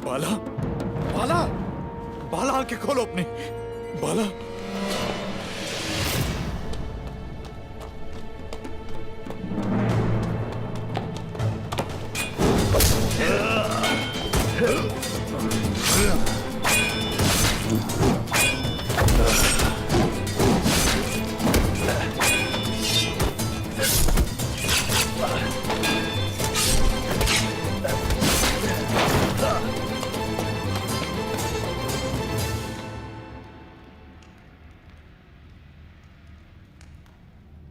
बाला, बाला, बाला आंखें खोलो अपनी। बाला,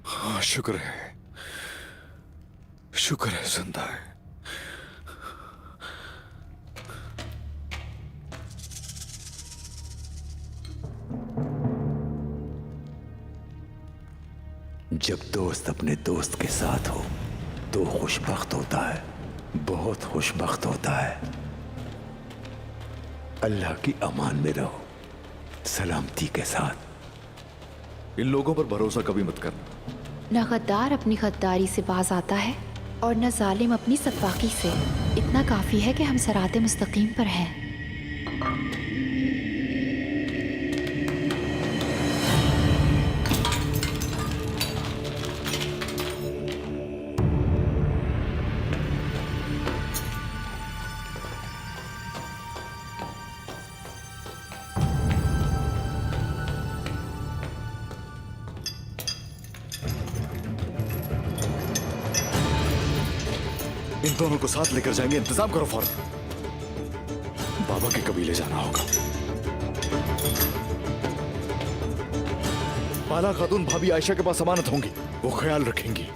हाँ, शुक्र है, शुक्र है जिंदा है। जब दोस्त अपने दोस्त के साथ हो तो खुशबख्त होता है, बहुत खुशबख्त होता है। अल्लाह की अमान में रहो, सलामती के साथ। इन लोगों पर भरोसा कभी मत करना। न गद्दार अपनी गद्दारी से बाज आता है और न जालिम अपनी सफाकी से। इतना काफी है कि हम सराते मुस्तकीम पर हैं। इन दोनों को साथ लेकर जाएंगे, इंतजाम करो फौरन। बाबा के कबीले जाना होगा। बाला खातून भाभी आयशा के पास अमानत होंगी, वो ख्याल रखेंगी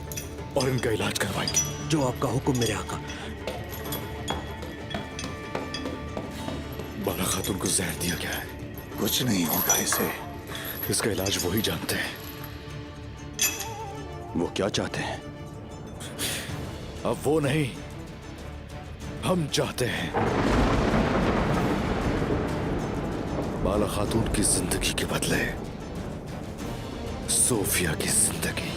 और इनका इलाज करवाएंगी। जो आपका हुक्म मेरे आका। बाला खातून को जहर दिया गया है। कुछ नहीं होगा इसे। इसका इलाज वही जानते हैं। वो क्या चाहते हैं? अब वो नहीं, हम चाहते हैं बाला खातून की जिंदगी के बदले सोफिया की जिंदगी।